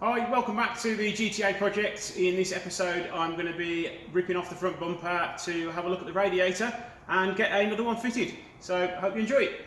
Hi, welcome back to the GTA project. In this episode I'm going to be ripping off the front bumper to have a look at the radiator and get another one fitted. So I hope you enjoy it.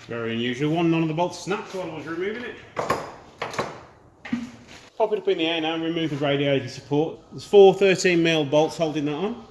Very unusual one, none of the bolts snapped while I was removing it. Pop it up in the air now and remove the radiator support. There's four 13mm bolts holding that on.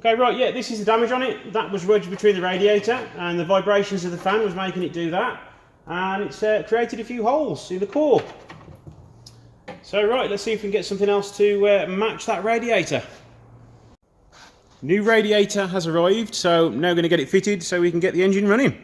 Okay, right, yeah, this is the damage on it. That was wedged between the radiator and the vibrations of the fan was making it do that. And it's created a few holes in the core. So right, let's see if we can get something else to match that radiator. New radiator has arrived, so I'm now going to get it fitted so we can get the engine running.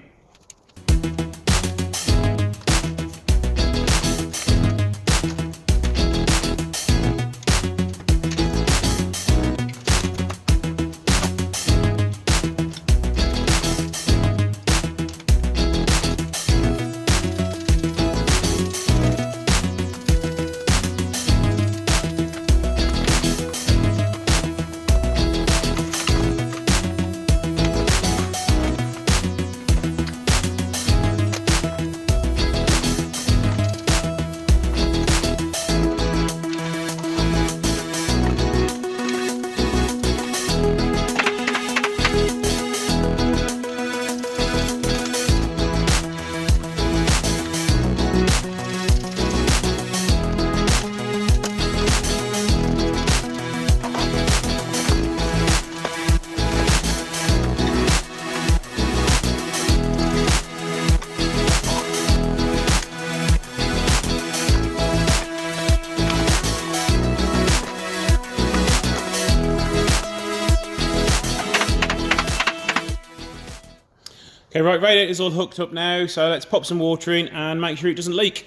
Okay, right, radiator's all hooked up now, so let's pop some water in and make sure it doesn't leak.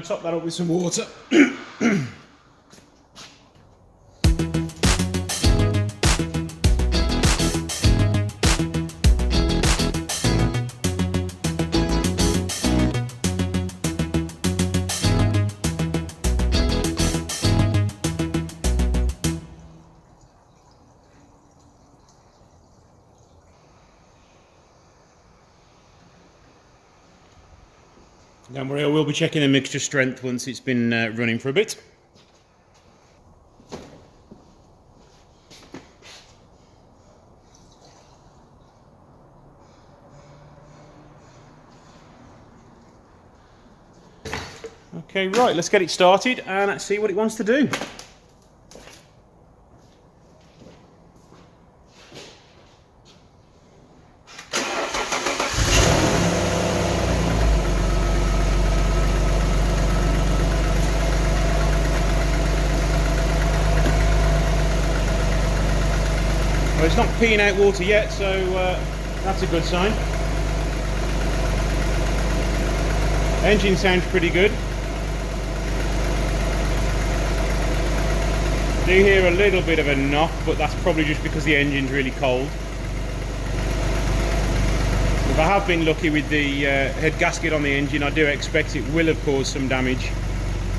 to top that up with some water. Don't worry, I will be checking the mixture strength once it's been running for a bit. Okay, right, let's get it started and let's see what it wants to do. Well, it's not peeing out water yet, so that's a good sign. Engine sounds pretty good. I do hear a little bit of a knock, but that's probably just because the engine's really cold. If I have been lucky with the head gasket on the engine, I do expect it will have caused some damage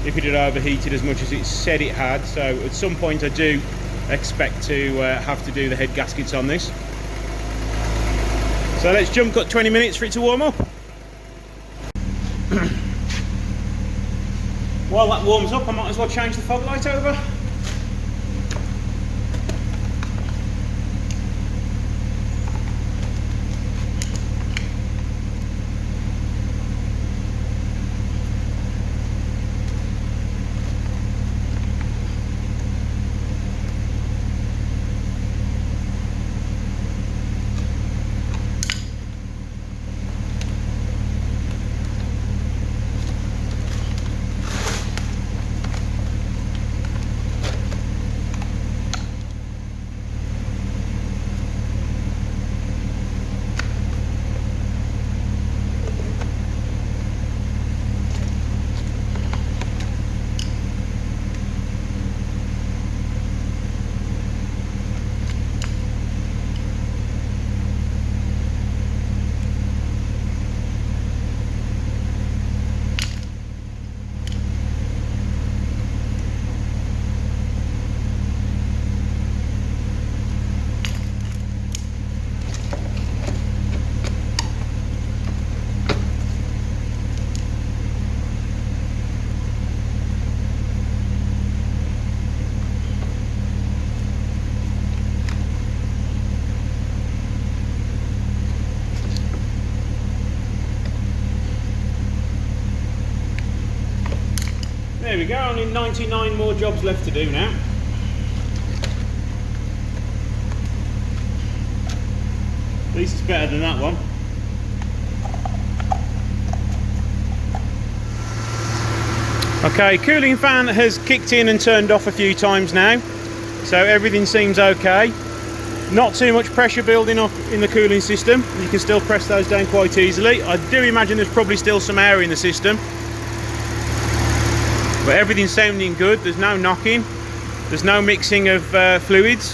if it had overheated as much as it said it had. So at some point I do expect to have to do the head gaskets on this. So let's jump cut 20 minutes for it to warm up. While that warms up, I might as well change the fog light over. There we go, only 99 more jobs left to do now. At least it's better than that one. Okay, cooling fan has kicked in and turned off a few times now, so everything seems okay. Not too much pressure building up in the cooling system. You can still press those down quite easily. I do imagine there's probably still some air in the system. But everything's sounding good, there's no knocking, there's no mixing of fluids.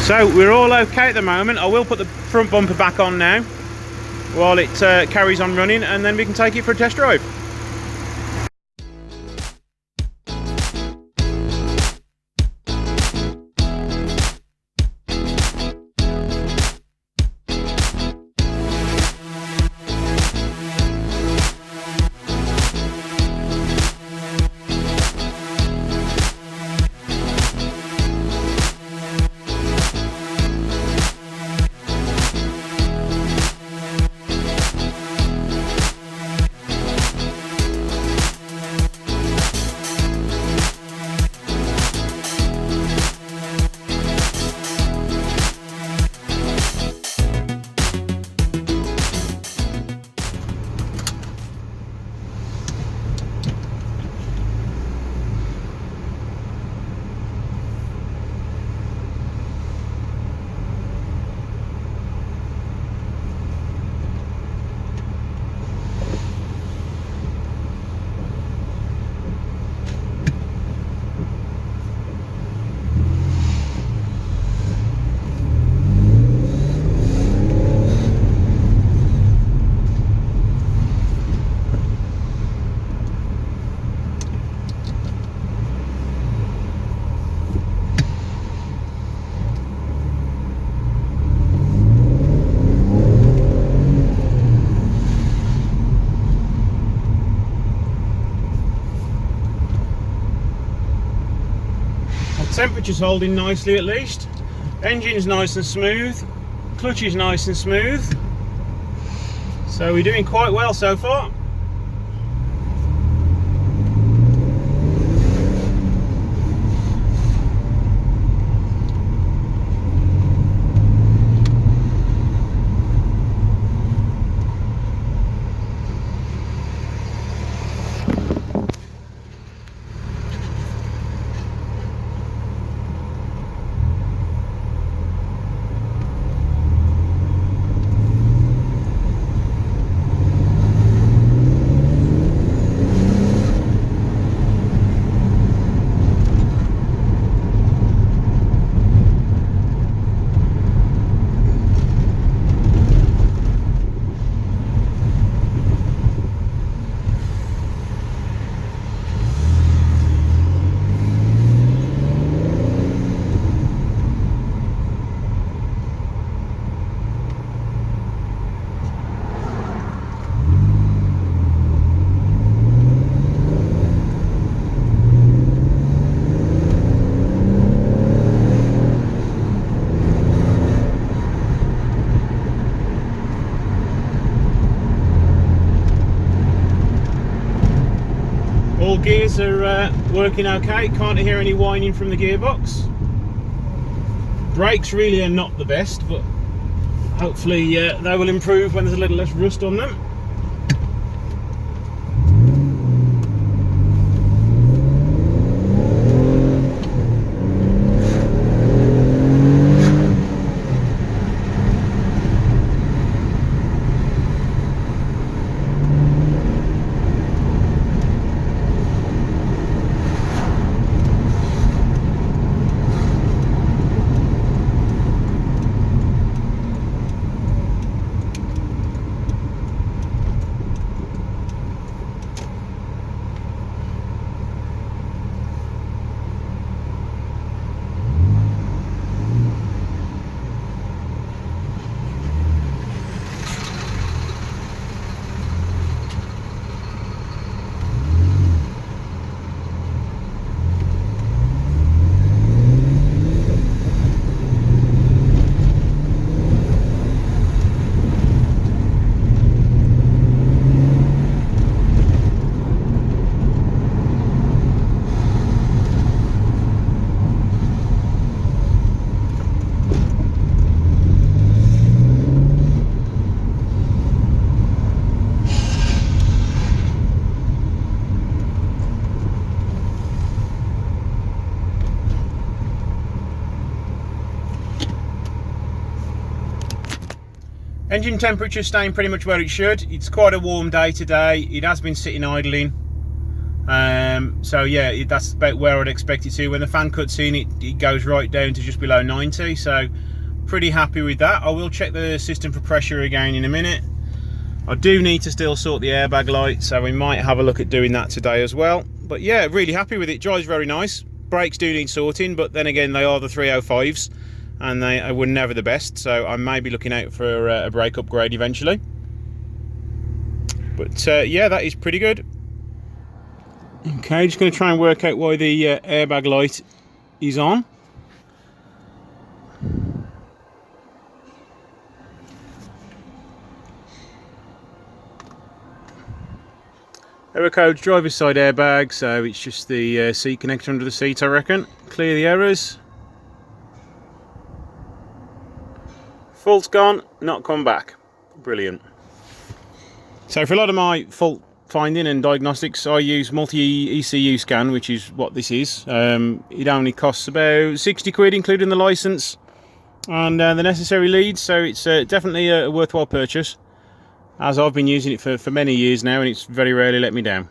So we're all okay at the moment. I will put the front bumper back on now while it carries on running, and then we can take it for a test drive. Temperature's holding nicely at least. Engine's nice and smooth. Clutch is nice and smooth. So we're doing quite well so far. All gears are working okay, can't hear any whining from the gearbox. Brakes really are not the best, but hopefully they will improve when there's a little less rust on them. Engine temperature staying pretty much where it should. It's quite a warm day today. It has been sitting idling. So yeah, that's about where I'd expect it to. When the fan cuts in, it goes right down to just below 90. So pretty happy with that. I will check the system for pressure again in a minute. I do need to still sort the airbag light, so we might have a look at doing that today as well. But yeah, really happy with it. Drives very nice. Brakes do need sorting, but then again, they are the 305s. And they were never the best, so I may be looking out for a brake upgrade eventually. But yeah, that is pretty good. Okay, just going to try and work out why the airbag light is on. Error code's driver's side airbag, so it's just the seat connector under the seat, I reckon. Clear the errors. Fault's gone, not come back. Brilliant. So for a lot of my fault finding and diagnostics, I use multi-ECU scan, which is what this is. It only costs about 60 quid, including the license and the necessary leads, so it's definitely a worthwhile purchase, as I've been using it for many years now, and it's very rarely let me down.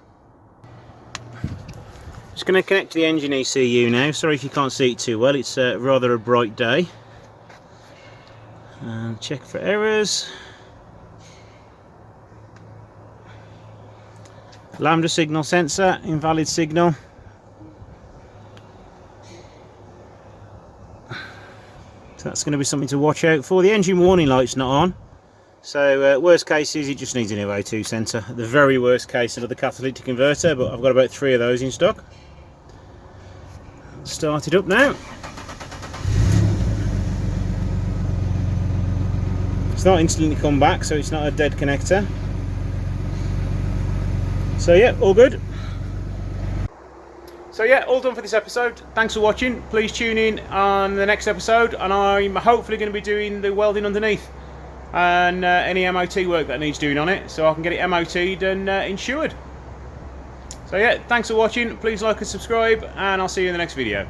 Just going to connect to the engine ECU now. Sorry if you can't see it too well, it's rather a bright day. And check for errors. Lambda signal sensor, invalid signal. So that's going to be something to watch out for. The engine warning light's not on. So worst case is it just needs a new O2 sensor. The very worst case, another catalytic converter, but I've got about 3 of those in stock. start it up now. It's not instantly come back, so it's not a dead connector. So yeah, all good. So yeah, all done for this episode. Thanks for watching. Please tune in on the next episode, and I'm hopefully going to be doing the welding underneath and any MOT work that needs doing on it, so I can get it MOT'd and insured. So yeah, thanks for watching. Please like and subscribe, and I'll see you in the next video.